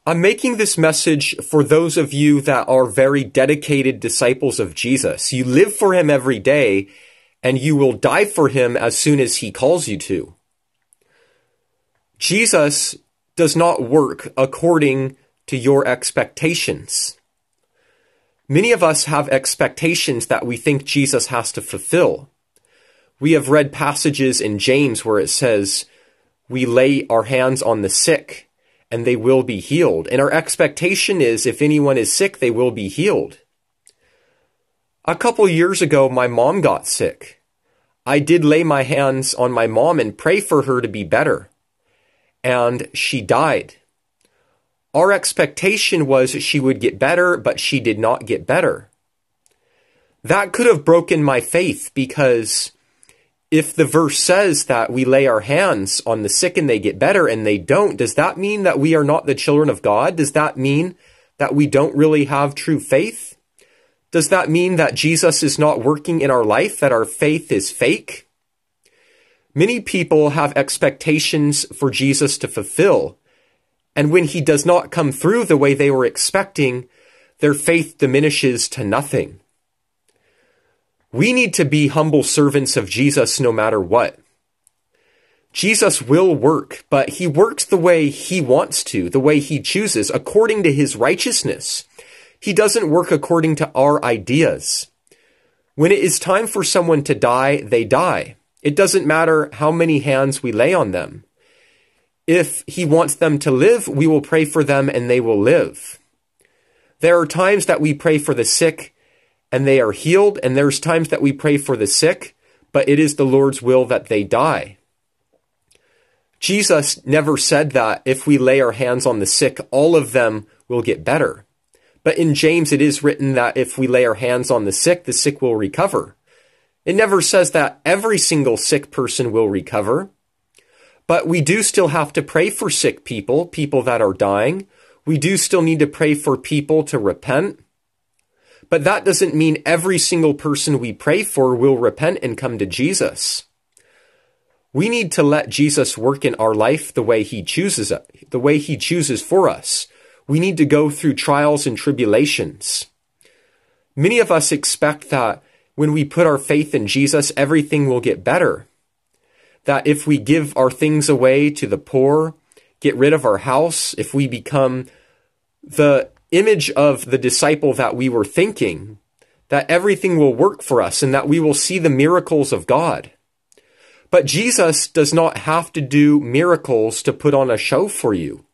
I'm making this message for those of you that are very dedicated disciples of Jesus. You live for him every day, and you will die for him as soon as he calls you to. Jesus does not work according to your expectations. Many of us have expectations that we think Jesus has to fulfill. We have read passages in James where it says, we lay our hands on the sick and they will be healed. And our expectation is if anyone is sick, they will be healed. A couple years ago, my mom got sick. I did lay my hands on my mom and pray for her to be better. And she died. Our expectation was she would get better, but she did not get better. That could have broken my faith, because if the verse says that we lay our hands on the sick and they get better and they don't, does that mean that we are not the children of God? Does that mean that we don't really have true faith? Does that mean that Jesus is not working in our life, that our faith is fake? Many people have expectations for Jesus to fulfill, and when he does not come through the way they were expecting, their faith diminishes to nothing. We need to be humble servants of Jesus no matter what. Jesus will work, but he works the way he wants to, the way he chooses, according to his righteousness. He doesn't work according to our ideas. When it is time for someone to die, they die. It doesn't matter how many hands we lay on them. If he wants them to live, we will pray for them and they will live. There are times that we pray for the sick and they are healed, and there's times that we pray for the sick, but it is the Lord's will that they die. Jesus never said that if we lay our hands on the sick, all of them will get better. But in James, it is written that if we lay our hands on the sick will recover. It never says that every single sick person will recover. But we do still have to pray for sick people, people that are dying. We do still need to pray for people to repent. But that doesn't mean every single person we pray for will repent and come to Jesus. We need to let Jesus work in our life the way he chooses for us. We need to go through trials and tribulations. Many of us expect that when we put our faith in Jesus, everything will get better. That if we give our things away to the poor, get rid of our house, if we become the image of the disciple that we were thinking, that everything will work for us and that we will see the miracles of God. But Jesus does not have to do miracles to put on a show for you.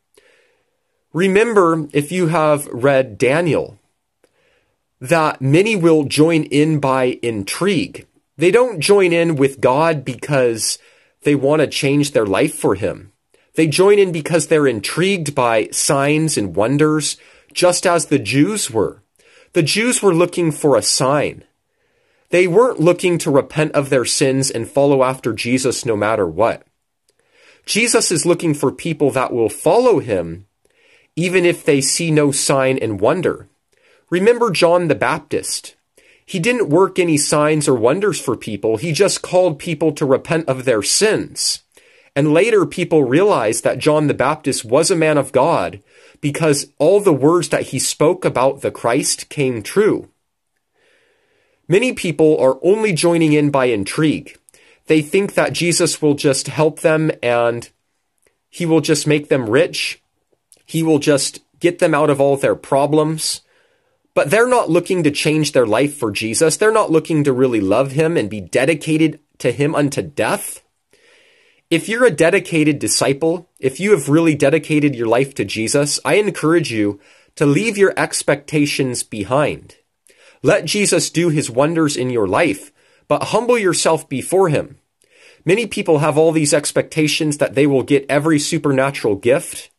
Remember, if you have read Daniel, that many will join in by intrigue. They don't join in with God because they want to change their life for him. They join in because they're intrigued by signs and wonders, just as the Jews were. The Jews were looking for a sign. They weren't looking to repent of their sins and follow after Jesus no matter what. Jesus is looking for people that will follow him, even if they see no sign and wonder. Remember John the Baptist. He didn't work any signs or wonders for people. He just called people to repent of their sins. And later people realized that John the Baptist was a man of God because all the words that he spoke about the Christ came true. Many people are only joining in by intrigue. They think that Jesus will just help them and he will just make them rich. He will just get them out of all their problems. But they're not looking to change their life for Jesus. They're not looking to really love him and be dedicated to him unto death. If you're a dedicated disciple, if you have really dedicated your life to Jesus, I encourage you to leave your expectations behind. Let Jesus do his wonders in your life, but humble yourself before him. Many people have all these expectations that they will get every supernatural gift,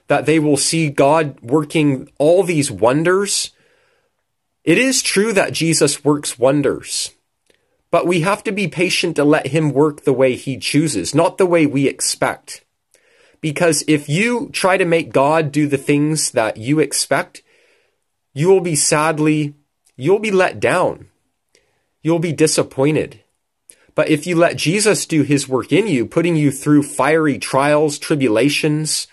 that they will see God working all these wonders. It is true that Jesus works wonders, but we have to be patient to let him work the way he chooses, not the way we expect. Because if you try to make God do the things that you expect, you'll be let down. You'll be disappointed. But if you let Jesus do his work in you, putting you through fiery trials, tribulations,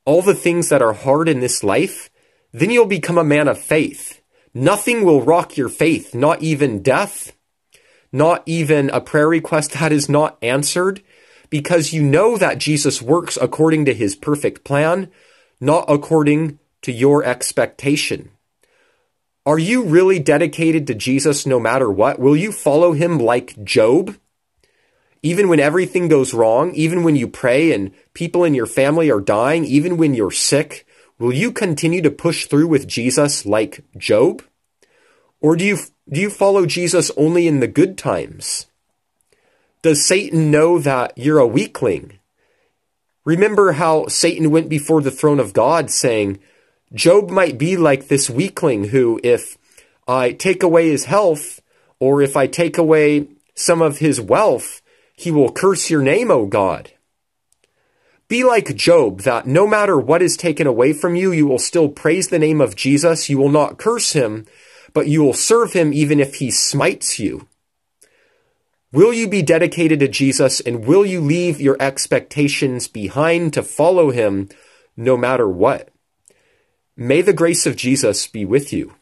all the things that are hard in this life, then you'll become a man of faith. Nothing will rock your faith, not even death, not even a prayer request that is not answered, because you know that Jesus works according to his perfect plan, not according to your expectation. Are you really dedicated to Jesus no matter what? Will you follow him like Job? Even when everything goes wrong, even when you pray and people in your family are dying, even when you're sick, will you continue to push through with Jesus like Job? Or do you follow Jesus only in the good times? Does Satan know that you're a weakling? Remember how Satan went before the throne of God saying, Job might be like this weakling who, if I take away his health, or if I take away some of his wealth, he will curse your name, O God. Be like Job, that no matter what is taken away from you, you will still praise the name of Jesus. You will not curse him, but you will serve him even if he smites you. Will you be dedicated to Jesus, and will you leave your expectations behind to follow him no matter what? May the grace of Jesus be with you.